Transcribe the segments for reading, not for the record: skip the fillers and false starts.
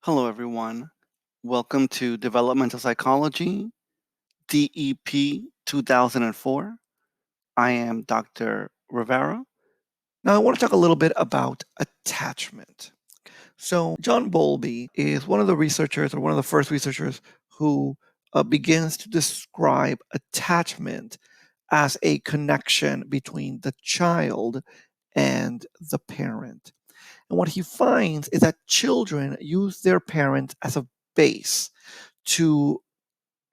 Hello, everyone. Welcome to Developmental Psychology, DEP 2004. I am Dr. Rivera. Now, I want to talk a little bit about attachment. So, John Bowlby is one of the researchers, or one of the first researchers, who begins to describe attachment as a connection between the child and the parent. And what he finds is that children use their parents as a base to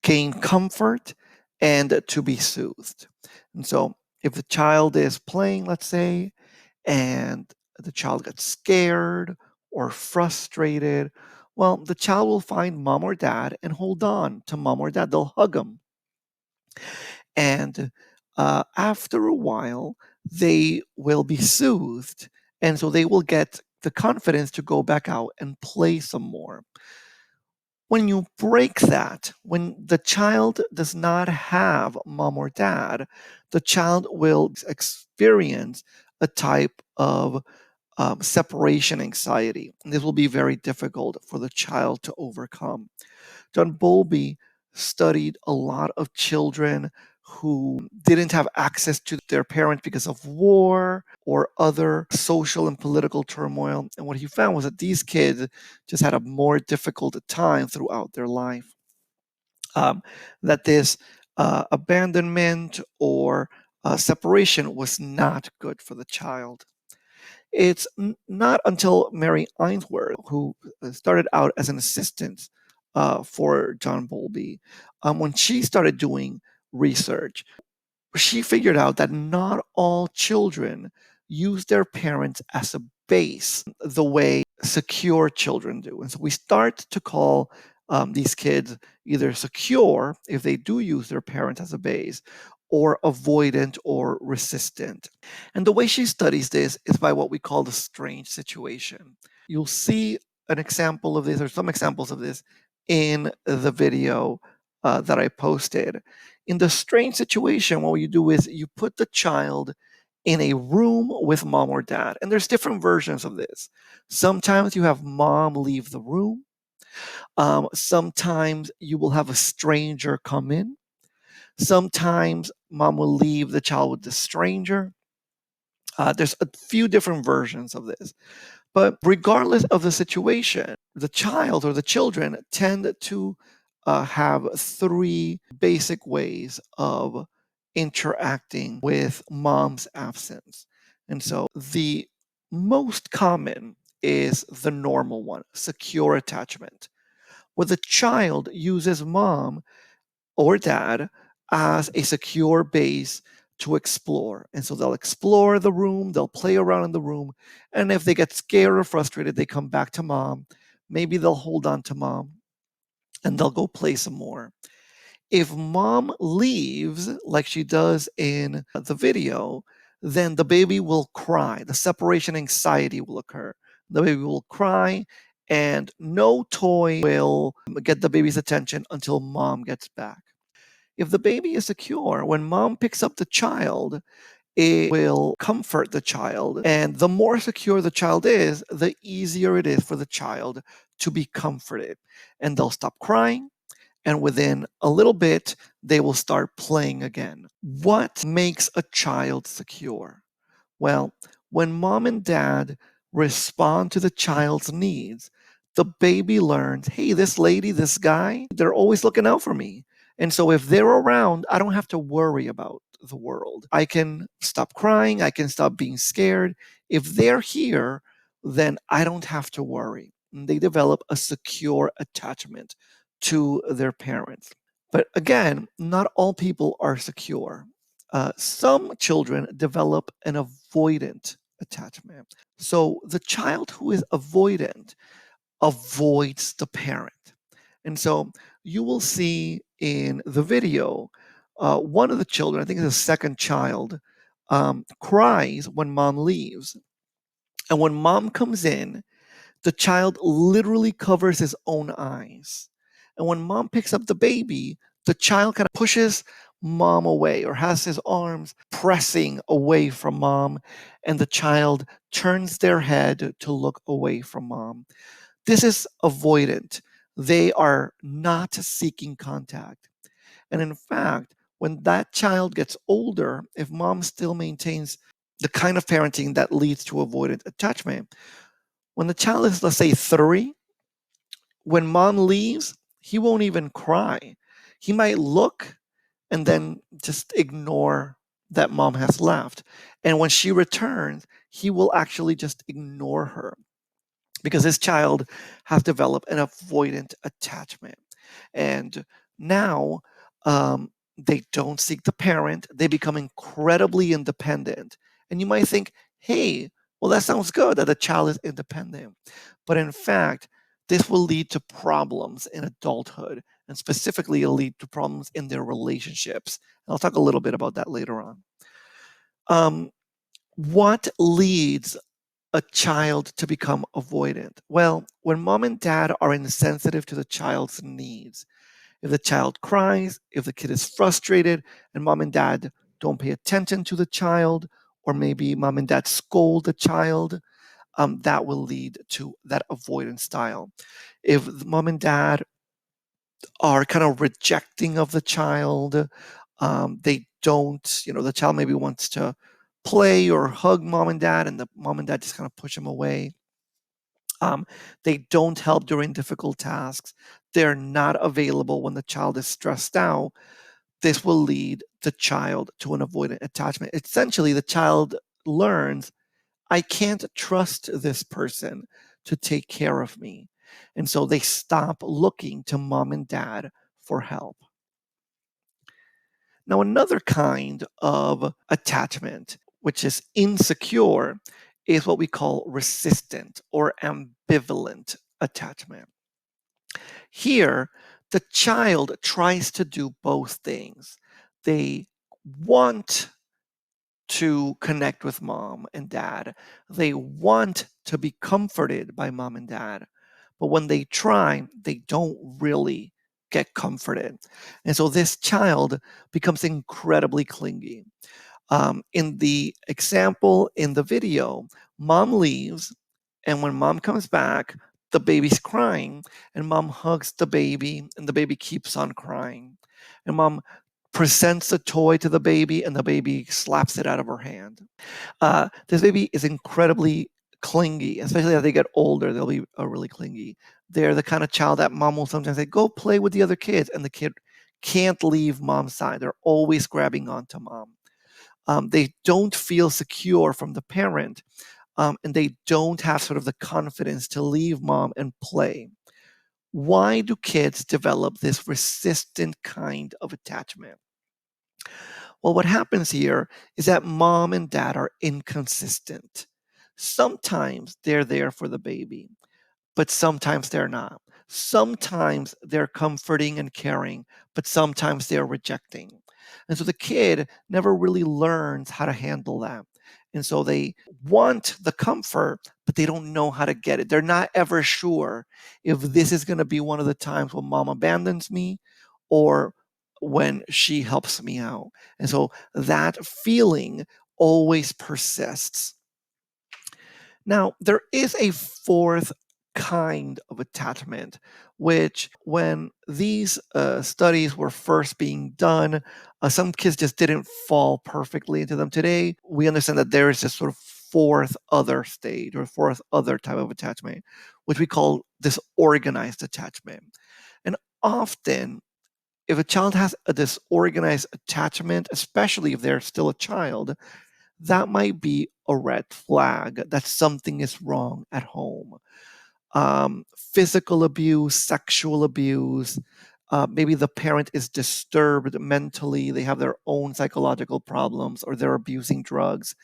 gain comfort and to be soothed. And so, if the child is playing, let's say, and the child gets scared or frustrated, well, the child will find mom or dad and hold on to mom or dad. They'll hug them. And after a while, they will be soothed. And so they will get the confidence to go back out and play some more. When you break that, when the child does not have mom or dad, the child will experience a type of separation anxiety. And this will be very difficult for the child to overcome. John Bowlby studied a lot of children who didn't have access to their parents because of war or other social and political turmoil. And what he found was that these kids just had a more difficult time throughout their life. That this abandonment or separation was not good for the child. It's not until Mary Ainsworth, who started out as an assistant for John Bowlby, when she started doing research, she figured out that not all children use their parents as a base the way secure children do. And so we start to call these kids either secure if they do use their parents as a base, or avoidant or resistant. And the way she studies this is by what we call the strange situation. You'll see an example of this, or some examples of this, in the video that I posted. In the strange situation, what you do is you put the child in a room with mom or dad. And there's different versions of this. Sometimes you have mom leave the room. Sometimes you will have a stranger come in. Sometimes mom will leave the child with the stranger. There's a few different versions of this. But regardless of the situation, the child or the children tend to have three basic ways of interacting with mom's absence. And so the most common is the normal one, secure attachment, where the child uses mom or dad as a secure base to explore. And so they'll explore the room, they'll play around in the room. And if they get scared or frustrated, they come back to mom. Maybe they'll hold on to mom and they'll go play some more. If mom leaves, like she does in the video, then the baby will cry. The separation anxiety will occur. The baby will cry, and no toy will get the baby's attention until mom gets back. If the baby is secure, when mom picks up the child, it will comfort the child. And the more secure the child is, the easier it is for the child to be comforted. And they'll stop crying. And within a little bit, they will start playing again. What makes a child secure? Well, when mom and dad respond to the child's needs, the baby learns, hey, this lady, this guy, they're always looking out for me. And so if they're around, I don't have to worry about the world. I can stop crying. I can stop being scared. If they're here, then I don't have to worry. And they develop a secure attachment to their parents. But again, not all people are secure. Some children develop an avoidant attachment. So the child who is avoidant avoids the parent. And so you will see in the video, one of the children, I think it's the second child, cries when mom leaves. And when mom comes in, the child literally covers his own eyes. And when mom picks up the baby, the child kind of pushes mom away or has his arms pressing away from mom, and the child turns their head to look away from mom. This is avoidant. They are not seeking contact. And in fact, when that child gets older, if mom still maintains the kind of parenting that leads to avoidant attachment, when the child is, let's say, 3, when mom leaves, he won't even cry. He might look and then just ignore that mom has left. And when she returns, he will actually just ignore her because this child has developed an avoidant attachment. And now they don't seek the parent, they become incredibly independent. And you might think, hey, well, that sounds good that the child is independent. But in fact, this will lead to problems in adulthood, and specifically, it'll lead to problems in their relationships. And I'll talk a little bit about that later on. What leads a child to become avoidant? Well, when mom and dad are insensitive to the child's needs. If the child cries, if the kid is frustrated, and mom and dad don't pay attention to the child, or maybe mom and dad scold the child, that will lead to that avoidance style. If mom and dad are kind of rejecting of the child, they don't, the child maybe wants to play or hug mom and dad, and the mom and dad just kind of push him away. They don't help during difficult tasks. They're not available when the child is stressed out. This will lead the child to an avoidant attachment. Essentially, the child learns, I can't trust this person to take care of me. And so they stop looking to mom and dad for help. Now, another kind of attachment, which is insecure, is what we call resistant or ambivalent attachment. Here, the child tries to do both things. They want to connect with mom and dad. They want to be comforted by mom and dad. But when they try, they don't really get comforted. And so this child becomes incredibly clingy. In the example in the video, mom leaves, and when mom comes back, the baby's crying, and mom hugs the baby, and the baby keeps on crying. And mom presents a toy to the baby, and the baby slaps it out of her hand. This baby is incredibly clingy, especially as they get older, they'll be really clingy. They're the kind of child that mom will sometimes say, go play with the other kids, and the kid can't leave mom's side. They're always grabbing onto mom. They don't feel secure from the parent, and they don't have sort of the confidence to leave mom and play. Why do kids develop this resistant kind of attachment? Well, what happens here is that mom and dad are inconsistent. Sometimes they're there for the baby, but sometimes they're not. Sometimes they're comforting and caring, but sometimes they're rejecting. And so the kid never really learns how to handle that. And so they want the comfort, but they don't know how to get it. They're not ever sure if this is going to be one of the times when mom abandons me or when she helps me out. And so that feeling always persists. Now, there is a fourth kind of attachment, which when these studies were first being done, some kids just didn't fall perfectly into them. Today, we understand that there is this sort of fourth other stage or fourth other type of attachment, which we call disorganized attachment. And often, if a child has a disorganized attachment, especially if they're still a child, that might be a red flag that something is wrong at home. Physical abuse, sexual abuse, maybe the parent is disturbed mentally, they have their own psychological problems, or they're abusing drugs,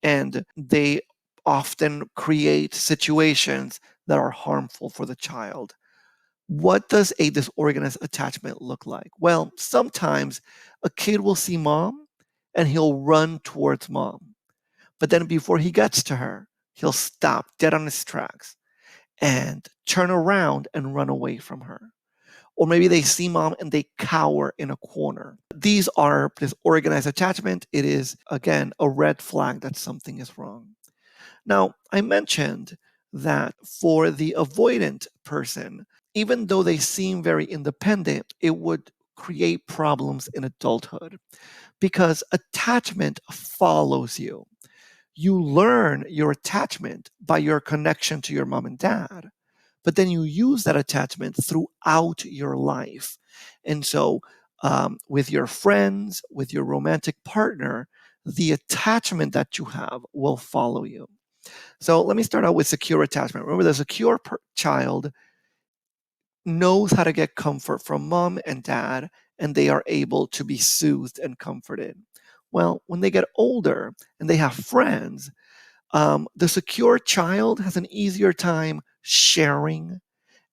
and they often create situations that are harmful for the child. What does a disorganized attachment look like? Well, sometimes a kid will see mom and he'll run towards mom. But then before he gets to her, he'll stop dead on his tracks and turn around and run away from her. Or maybe they see mom and they cower in a corner. These are disorganized attachment. It is, again, a red flag that something is wrong. Now, I mentioned that for the avoidant person, even though they seem very independent, it would create problems in adulthood because attachment follows you. You learn your attachment by your connection to your mom and dad, but then you use that attachment throughout your life. And so, with your friends, with your romantic partner, the attachment that you have will follow you. So, let me start out with secure attachment. Remember, the secure child knows how to get comfort from mom and dad, and they are able to be soothed and comforted. Well, when they get older and they have friends, the secure child has an easier time sharing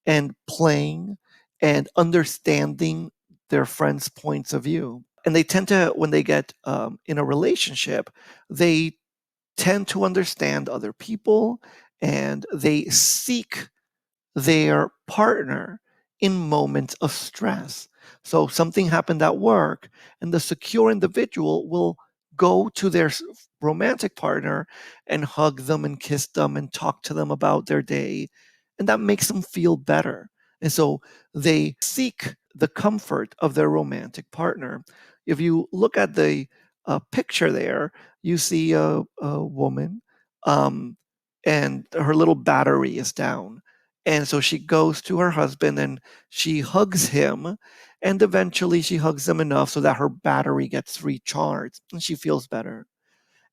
and playing and understanding their friends' points of view. And they tend to, when they get in a relationship, they tend to understand other people and they seek their partner in moments of stress. So something happened at work, and the secure individual will go to their romantic partner and hug them and kiss them and talk to them about their day. And that makes them feel better. And so they seek the comfort of their romantic partner. If you look at the picture there, you see a woman and her little battery is down, and so she goes to her husband and she hugs him. And eventually she hugs him enough so that her battery gets recharged and she feels better.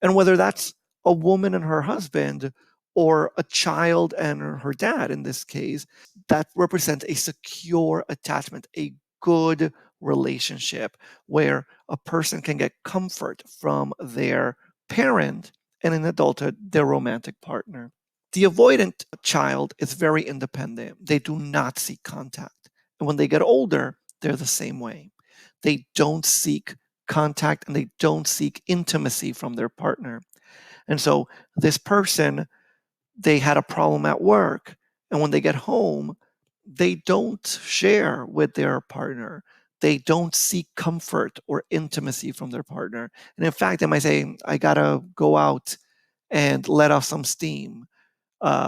And whether that's a woman and her husband or a child and her dad in this case, that represents a secure attachment, a good relationship where a person can get comfort from their parent and in adulthood, their romantic partner. The avoidant child is very independent. They do not seek contact. And when they get older, they're the same way. They don't seek contact and they don't seek intimacy from their partner. And so this person, they had a problem at work. And when they get home, they don't share with their partner. They don't seek comfort or intimacy from their partner. And in fact, they might say, I got to go out and let off some steam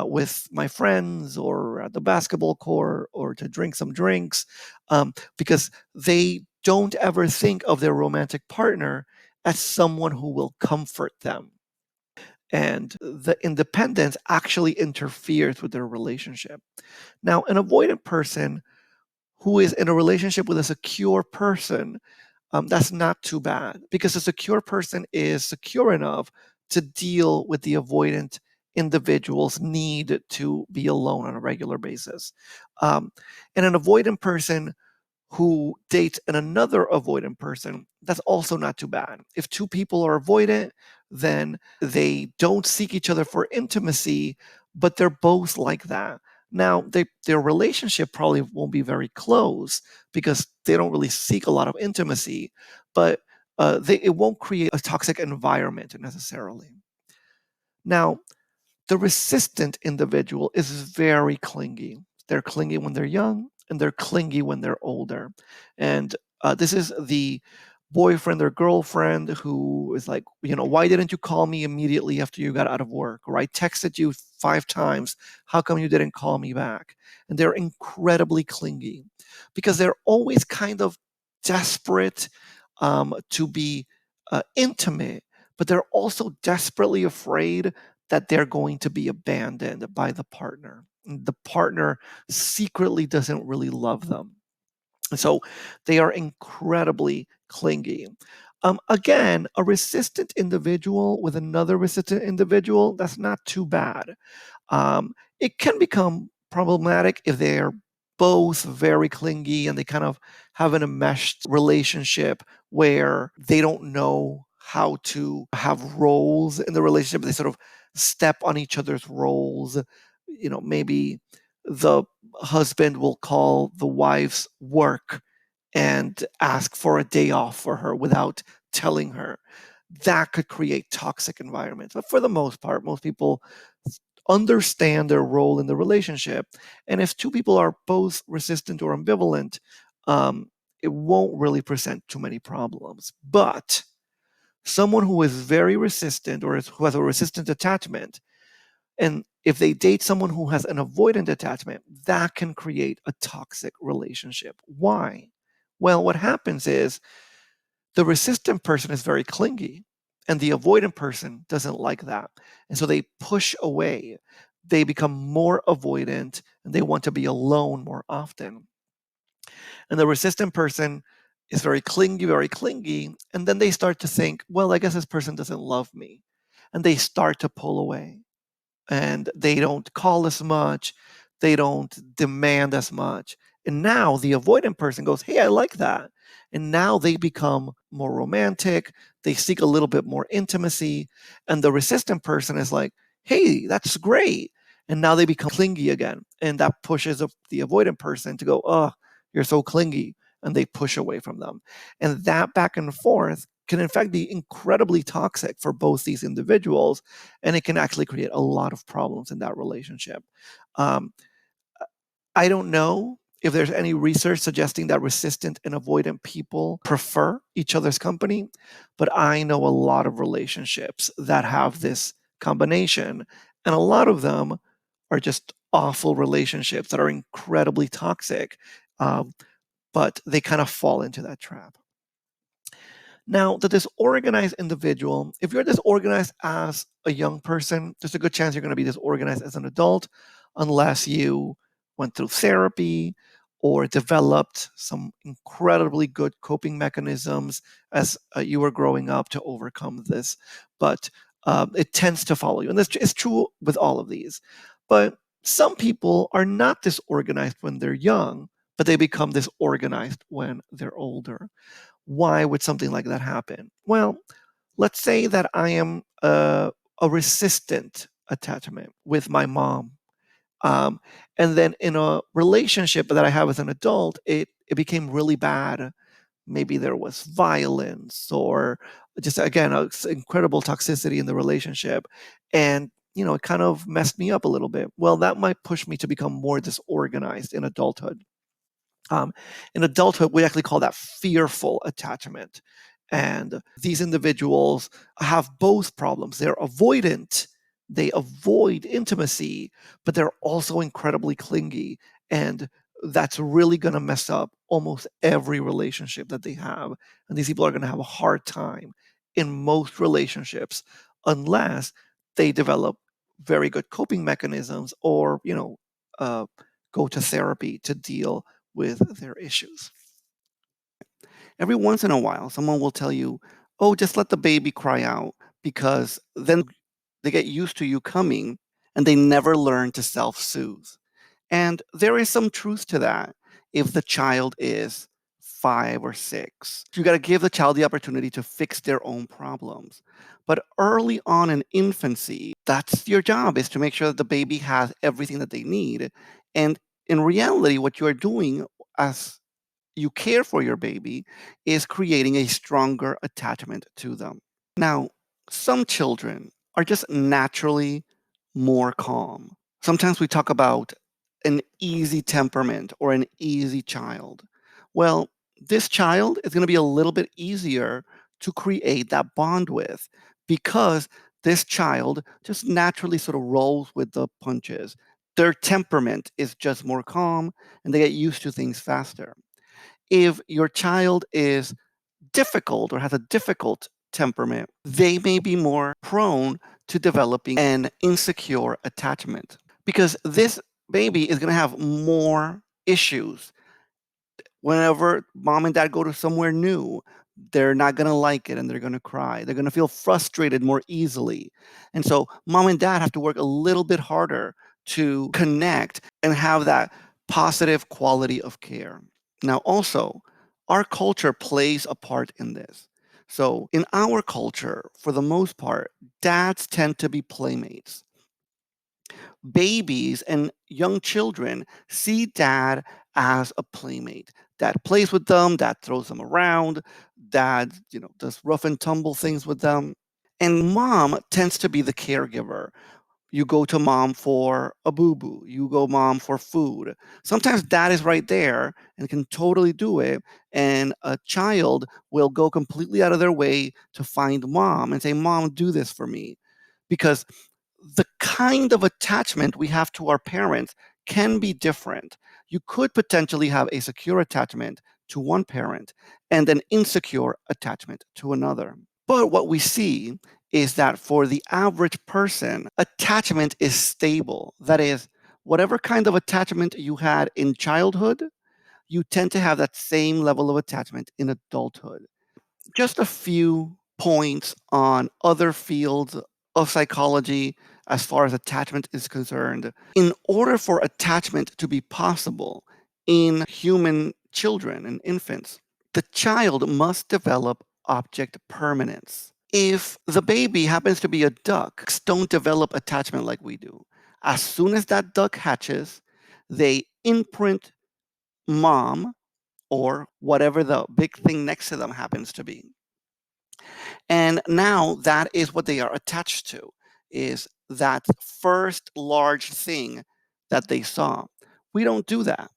with my friends or at the basketball court or to drink some drinks, because they don't ever think of their romantic partner as someone who will comfort them. And the independence actually interferes with their relationship. Now, an avoidant person who is in a relationship with a secure person, that's not too bad because a secure person is secure enough to deal with the avoidant individual's need to be alone on a regular basis. Um, and an avoidant person who dates another avoidant person, that's also not too bad. If two people are avoidant, then they don't seek each other for intimacy, but they're both like that. Now, their relationship probably won't be very close because they don't really seek a lot of intimacy, but it won't create a toxic environment necessarily. Now, the resistant individual is very clingy. They're clingy when they're young and they're clingy when they're older. And this is the boyfriend or girlfriend who is like, why didn't you call me immediately after you got out of work? Or I texted you 5 times. How come you didn't call me back? And they're incredibly clingy because they're always kind of desperate to be intimate, but they're also desperately afraid that they're going to be abandoned by the partner. The partner secretly doesn't really love them. And so they are incredibly clingy. Again, a resistant individual with another resistant individual, that's not too bad. It can become problematic if they're both very clingy and they kind of have an enmeshed relationship where they don't know how to have roles in the relationship. They sort of step on each other's roles. Maybe the husband will call the wife's work and ask for a day off for her without telling her. That could create toxic environments. But for the most part, most people understand their role in the relationship. And if two people are both resistant or ambivalent, it won't really present too many problems. But someone who is very resistant or who has a resistant attachment, And if they date someone who has an avoidant attachment, that can create a toxic relationship. Why? Well, what happens is the resistant person is very clingy, and the avoidant person doesn't like that. And so they push away. They become more avoidant and they want to be alone more often. And the resistant person is very clingy. And then they start to think, well, I guess this person doesn't love me. And they start to pull away and they don't call as much, they don't demand as much. And now the avoidant person goes, hey, I like that. And now they become more romantic, they seek a little bit more intimacy. And the resistant person is like, hey, that's great. And now they become clingy again. And that pushes the avoidant person to go, oh, you're so clingy. And they push away from them. And that back and forth can, in fact, be incredibly toxic for both these individuals, and it can actually create a lot of problems in that relationship. Um, I don't know if there's any research suggesting that resistant and avoidant people prefer each other's company, but I know a lot of relationships that have this combination, and a lot of them are just awful relationships that are incredibly toxic, um, but they kind of fall into that trap. Now, the disorganized individual, if you're disorganized as a young person, there's a good chance you're going to be disorganized as an adult unless you went through therapy or developed some incredibly good coping mechanisms as you were growing up to overcome this. But it tends to follow you. And this is true with all of these. But some people are not disorganized when they're young, but they become disorganized when they're older. Why would something like that happen? Well, let's say that I am a resistant attachment with my mom. Um, and then in a relationship that I have as an adult, it became really bad. Maybe there was violence or just, again, incredible toxicity in the relationship. And, it kind of messed me up a little bit. Well, that might push me to become more disorganized in adulthood. In adulthood, we actually call that fearful attachment. And these individuals have both problems. They're avoidant, they avoid intimacy, but they're also incredibly clingy. And that's really going to mess up almost every relationship that they have. And these people are going to have a hard time in most relationships unless they develop very good coping mechanisms or, go to therapy to deal with their issues. Every once in a while, someone will tell you, oh, just let the baby cry out because then they get used to you coming and they never learn to self soothe. And there is some truth to that if the child is 5 or 6. You got to give the child the opportunity to fix their own problems. But early on in infancy, that's your job is to make sure that the baby has everything that they need. And in reality, what you are doing as you care for your baby is creating a stronger attachment to them. Now, some children are just naturally more calm. Sometimes we talk about an easy temperament or an easy child. Well, this child is going to be a little bit easier to create that bond with because this child just naturally sort of rolls with the punches. Their temperament is just more calm and they get used to things faster. If your child is difficult or has a difficult temperament, they may be more prone to developing an insecure attachment because this baby is going to have more issues. Whenever mom and dad go to somewhere new, they're not going to like it and they're going to cry. They're going to feel frustrated more easily. And so mom and dad have to work a little bit harder to connect and have that positive quality of care. Now, also, our culture plays a part in this. So, in our culture, for the most part, dads tend to be playmates. Babies and young children see dad as a playmate. Dad plays with them, dad throws them around, dad, does rough and tumble things with them. And mom tends to be the caregiver. You go to mom for a boo boo. You go mom for food. Sometimes dad is right there and can totally do it. And a child will go completely out of their way to find mom and say, Mom, do this for me. Because the kind of attachment we have to our parents can be different. You could potentially have a secure attachment to one parent and an insecure attachment to another. But what we see is that for the average person, attachment is stable. That is, whatever kind of attachment you had in childhood, you tend to have that same level of attachment in adulthood. Just a few points on other fields of psychology as far as attachment is concerned. In order for attachment to be possible in human children and infants, the child must develop object permanence. If the baby happens to be a duck, ducks don't develop attachment like we do. As soon as that duck hatches, they imprint mom or whatever the big thing next to them happens to be. And now that is what they are attached to, is that first large thing that they saw. We don't do that.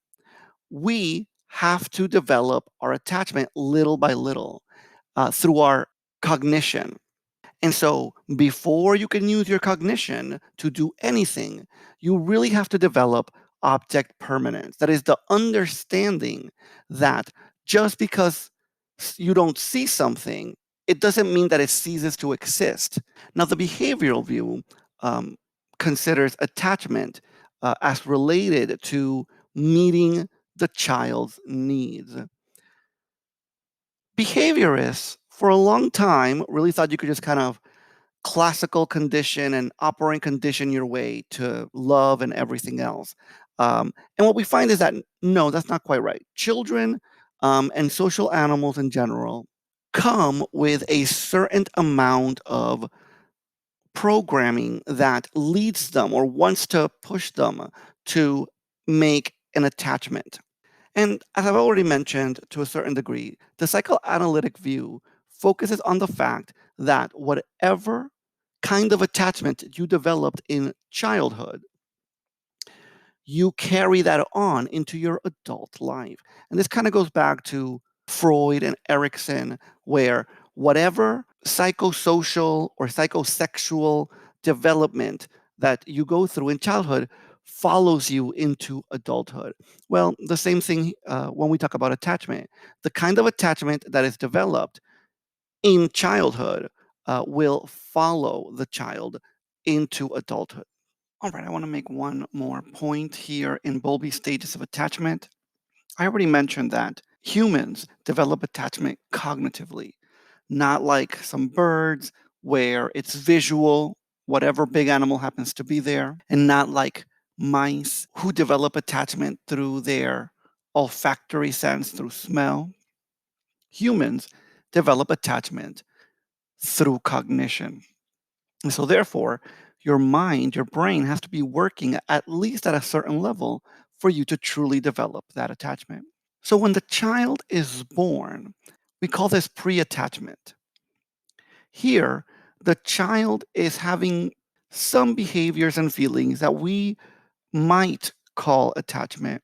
We have to develop our attachment little by little through our cognition. And so before you can use your cognition to do anything, you really have to develop object permanence. That is the understanding that just because you don't see something, it doesn't mean that it ceases to exist. Now, the behavioral view um, considers attachment as related to meeting the child's needs. Behaviorists, for a long time, really thought you could just kind of classical condition and operant condition your way to love and everything else. And what we find is that no, that's not quite right. Children and social animals in general come with a certain amount of programming that leads them or wants to push them to make an attachment. And as I've already mentioned to a certain degree, the psychoanalytic view focuses on the fact that whatever kind of attachment you developed in childhood, you carry that on into your adult life. And this kind of goes back to Freud and Erikson, where whatever psychosocial or psychosexual development that you go through in childhood follows you into adulthood. Well, the same thing when we talk about attachment. The kind of attachment that is developed in childhood will follow the child into adulthood. All right, I want to make one more point here in Bowlby's stages of attachment. I already mentioned that humans develop attachment cognitively, not like some birds where it's visual, whatever big animal happens to be there, and not like mice who develop attachment through their olfactory sense, through smell. Humans develop attachment through cognition. And so, therefore, your mind, your brain has to be working at least at a certain level for you to truly develop that attachment. So, when the child is born, we call this pre attachment. Here, the child is having some behaviors and feelings that we might call attachment.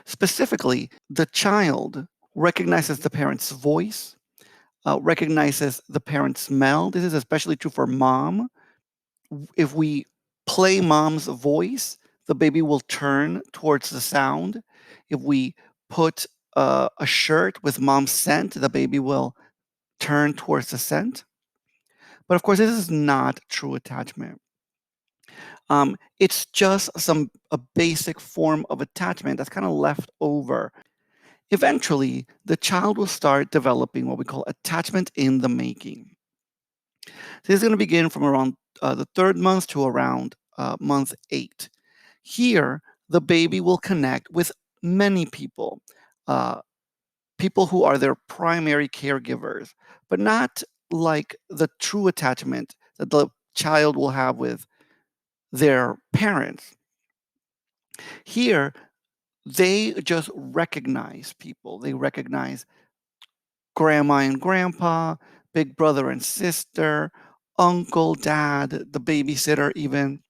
Specifically, the child recognizes the parent's voice, recognizes the parent's smell. This is especially true for mom. If we play mom's voice, the baby will turn towards the sound. If we put a shirt with mom's scent, the baby will turn towards the scent. But of course, this is not true attachment. It's just a basic form of attachment that's kind of left over. Eventually, the child will start developing what we call attachment in the making. This is going to begin from around the third month to around month 8. Here, the baby will connect with many people, uh, people who are their primary caregivers, but not like the true attachment that the child will have with their parents. Here, they just recognize people. They recognize grandma and grandpa, big brother and sister, uncle, dad, the babysitter, even.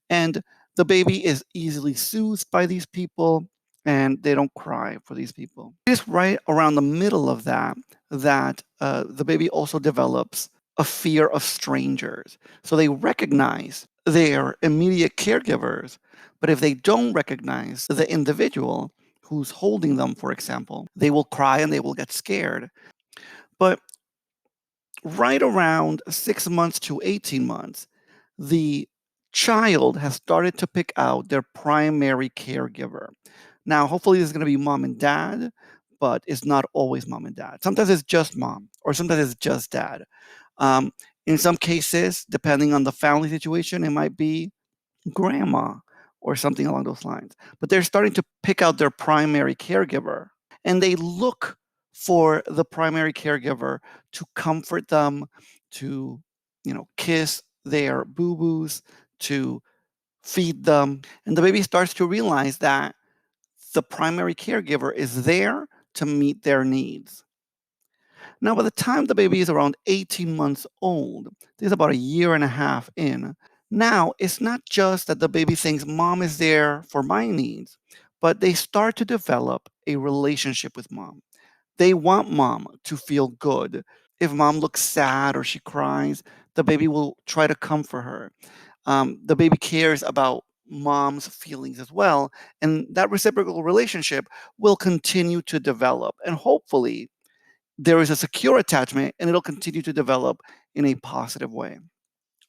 And the baby is easily soothed by these people and they don't cry for these people. It is right around the middle of that that the baby also develops a fear of strangers. So they recognize their immediate caregivers, but if they don't recognize the individual who's holding them, for example, they will cry and they will get scared. But right around 6 months to 18 months, the child has started to pick out their primary caregiver. Now, hopefully, this is going to be mom and dad, but it's not always mom and dad. Sometimes it's just mom, or sometimes it's just dad. Um, in some cases, depending on the family situation, it might be grandma or something along those lines. But they're starting to pick out their primary caregiver, and they look for the primary caregiver to comfort them, to, kiss their boo-boos, to feed them. And the baby starts to realize that the primary caregiver is there to meet their needs. Now, by the time the baby is around 18 months old, this is about a year and a half in, now it's not just that the baby thinks mom is there for my needs, but they start to develop a relationship with mom. They want mom to feel good. If mom looks sad or she cries, the baby will try to comfort her. The baby cares about mom's feelings as well. And that reciprocal relationship will continue to develop. And hopefully, there is a secure attachment and it'll continue to develop in a positive way.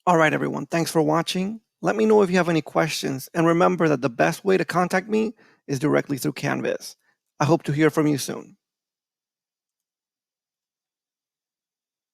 All right, everyone. Thanks for watching. Let me know if you have any questions. And remember that the best way to contact me is directly through Canvas. I hope to hear from you soon.